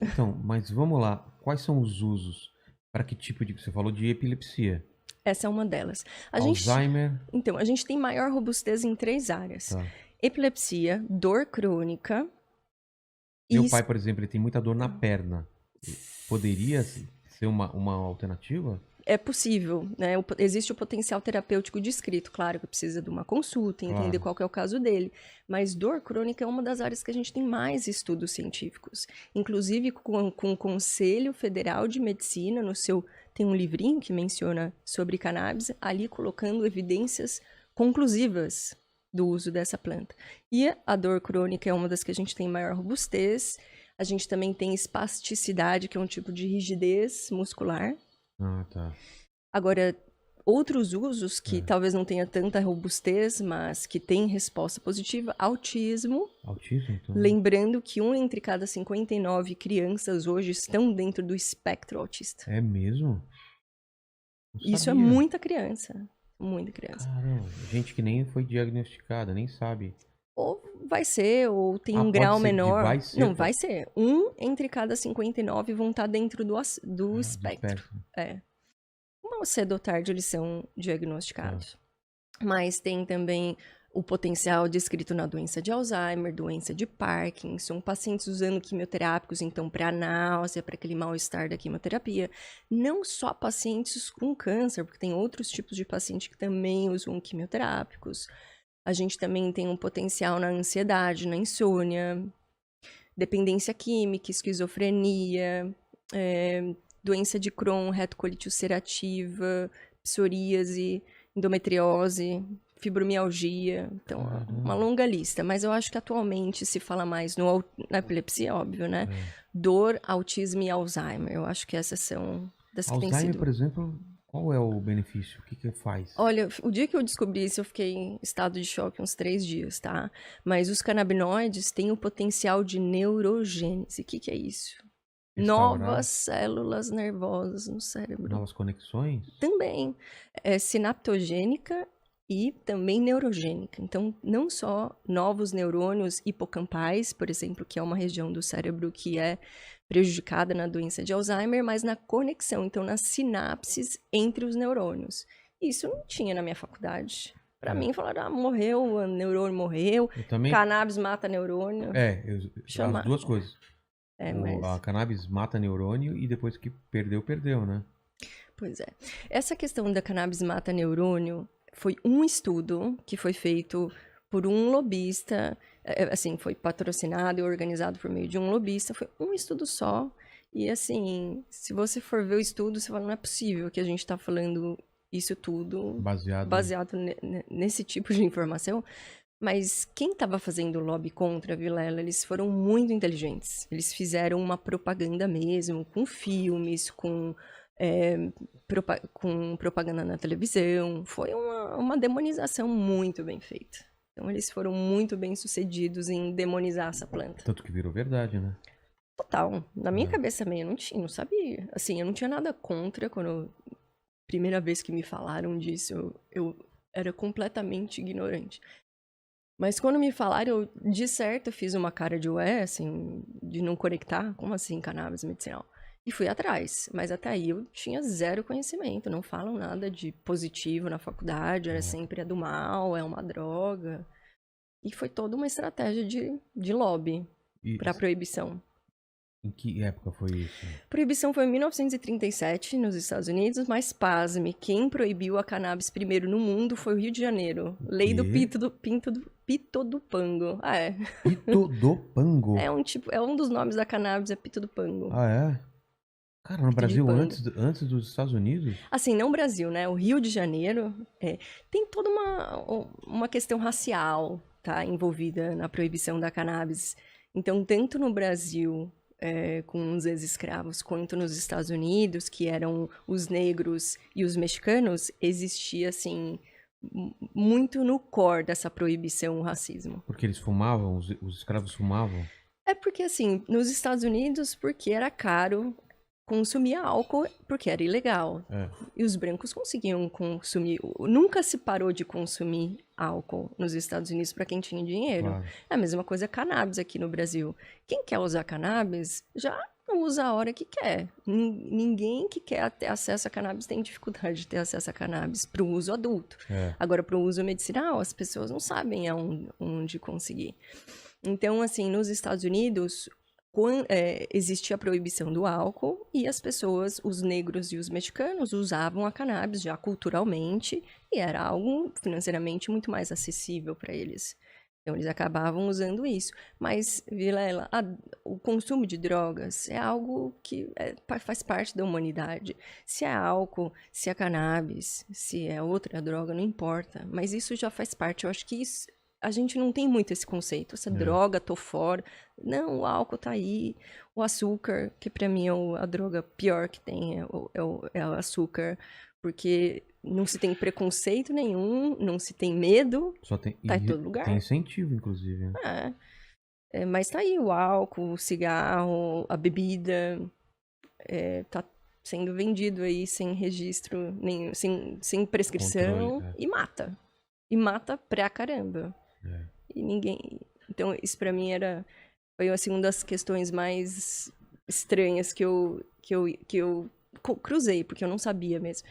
Então, mas vamos lá. Quais são os usos? Para que tipo de... Você falou de epilepsia. Essa é uma delas. A gente, Alzheimer. então, a gente tem maior robustez em 3 áreas: Tá. epilepsia, dor crônica Meu e pai, por exemplo, ele tem muita dor na perna. Poderia ser uma alternativa? é possível, né? Existe o potencial terapêutico descrito, claro que precisa de uma consulta, entender Claro. qual que é o caso dele. Mas dor crônica é uma das áreas que a gente tem mais estudos científicos. Inclusive com o Conselho Federal de Medicina, tem um livrinho que menciona sobre cannabis, ali colocando evidências conclusivas do uso dessa planta. E a dor crônica é uma das que a gente tem maior robustez. A gente também tem espasticidade, que é um tipo de rigidez muscular. Ah, tá. Agora, outros usos que É. talvez não tenha tanta robustez, mas que tem resposta positiva, autismo. Autismo, então. Lembrando que 1 entre cada 59 crianças hoje estão dentro do espectro autista. É mesmo? Não Isso é sabia. muita criança. Muita criança. Caramba. Gente que nem foi diagnosticada, nem sabe. Ou vai ser, ou tem Ah, um pode grau ser de menor. vai ser. Não, vai ser. 1 entre cada 59 vão estar dentro do Ah, do espectro. espectro. É. Mal cedo ou tarde eles são Tá. diagnosticados. Mas tem também o potencial descrito na doença de Alzheimer, doença de Parkinson, pacientes usando quimioterápicos, então, para náusea, para aquele mal-estar da quimioterapia. Não só pacientes com câncer, porque tem outros tipos de paciente que também usam quimioterápicos. A gente também tem um potencial na ansiedade, na insônia, dependência química, esquizofrenia, doença de Crohn, retocolite ulcerativa, psoríase, endometriose, fibromialgia. Então, uma Caramba. longa lista. Mas eu acho que atualmente se fala mais na epilepsia, óbvio, né? É. Dor, autismo e Alzheimer. Eu acho que essas são das que têm Alzheimer, sido. por exemplo, qual é o benefício? O que que faz? Olha, o dia que eu descobri isso, eu fiquei em estado de choque uns 3 dias, tá? Mas os canabinoides têm o potencial de neurogênese. O que que é isso? Restaurar Novas células nervosas no cérebro. novas conexões? Também é sinaptogênica e também neurogênica. Então, não só novos neurônios hipocampais, por exemplo, que é uma região do cérebro que é prejudicada na doença de Alzheimer, mas na conexão, então nas sinapses entre os neurônios. Isso não tinha na minha faculdade. Para É. mim, falaram, morreu, o neurônio morreu, Eu também. cannabis mata neurônio. As Chama. duas coisas. A Mas cannabis mata neurônio e depois que perdeu, perdeu, né? pois é. Essa questão da cannabis mata neurônio foi um estudo que foi feito por um lobista, assim, foi patrocinado e organizado por meio de um lobista, foi um estudo só. E assim, se você for ver o estudo, você fala, não é possível que a gente está falando isso tudo Baseado. baseado nesse tipo de informação. Mas quem estava fazendo lobby contra a Vilela, eles foram muito inteligentes. Eles fizeram uma propaganda mesmo, com filmes, com propaganda na televisão. Foi uma demonização muito bem feita. Então eles foram muito bem sucedidos em demonizar essa planta. Tanto que virou verdade, né? Total. Na minha É. cabeça também, eu não sabia. Assim, eu não tinha nada contra quando primeira vez que me falaram disso, eu era completamente ignorante. Mas quando me falaram, eu, de certo, fiz uma cara de ué, assim, de não conectar. Como assim, cannabis medicinal? E fui atrás. Mas até aí eu tinha zero conhecimento. Não falam nada de positivo na faculdade. Era sempre do mal, é uma droga. E foi toda uma estratégia de lobby E para proibição. em que época foi isso? Proibição foi em 1937, nos Estados Unidos, mas pasme, quem proibiu a cannabis primeiro no mundo foi o Rio de Janeiro. Lei do Quê? pito do pango. Ah, é. Pito do Pango. É um dos nomes da cannabis, é pito do pango. Ah, é? Cara, no Pito de Brasil pango. antes dos Estados Unidos? Assim, não Brasil, né? O Rio de Janeiro tem toda uma questão racial, tá? Envolvida na proibição da cannabis. Então, tanto no Brasil, com os ex-escravos, quanto nos Estados Unidos, que eram os negros e os mexicanos, existia, assim, muito no core dessa proibição o racismo. Porque eles fumavam, os escravos fumavam. É porque, assim, nos Estados Unidos, porque era caro, consumia álcool porque era ilegal. É. E os brancos conseguiam consumir. Nunca se parou de consumir álcool nos Estados Unidos para quem tinha dinheiro. Claro. É a mesma coisa cannabis aqui no Brasil. Quem quer usar cannabis já usa a hora que quer. Ninguém que quer ter acesso a cannabis tem dificuldade de ter acesso a cannabis para o uso adulto. Agora, para o uso medicinal, as pessoas não sabem onde conseguir. Então, assim, nos Estados Unidos, existia a proibição do álcool e as pessoas, os negros e os mexicanos, usavam a cannabis já culturalmente e era algo financeiramente muito mais acessível para eles. Então, eles acabavam usando isso. Mas, Vilela, o consumo de drogas é algo que faz parte da humanidade. Se é álcool, se é cannabis, se é outra droga, não importa. Mas isso já faz parte. Eu acho que a gente não tem muito esse conceito. Essa droga, tô fora. Não, o álcool tá aí. O açúcar, que pra mim é a droga pior que tem, é o açúcar. Porque não se tem preconceito nenhum, não se tem medo, tá em todo lugar. Tem incentivo, inclusive. Né? Mas tá aí o álcool, o cigarro, a bebida, tá sendo vendido aí sem registro, sem prescrição, Controle, e mata. E mata pra caramba. E ninguém... Então, isso pra mim foi assim, uma das questões mais estranhas que eu cruzei, porque eu não sabia mesmo.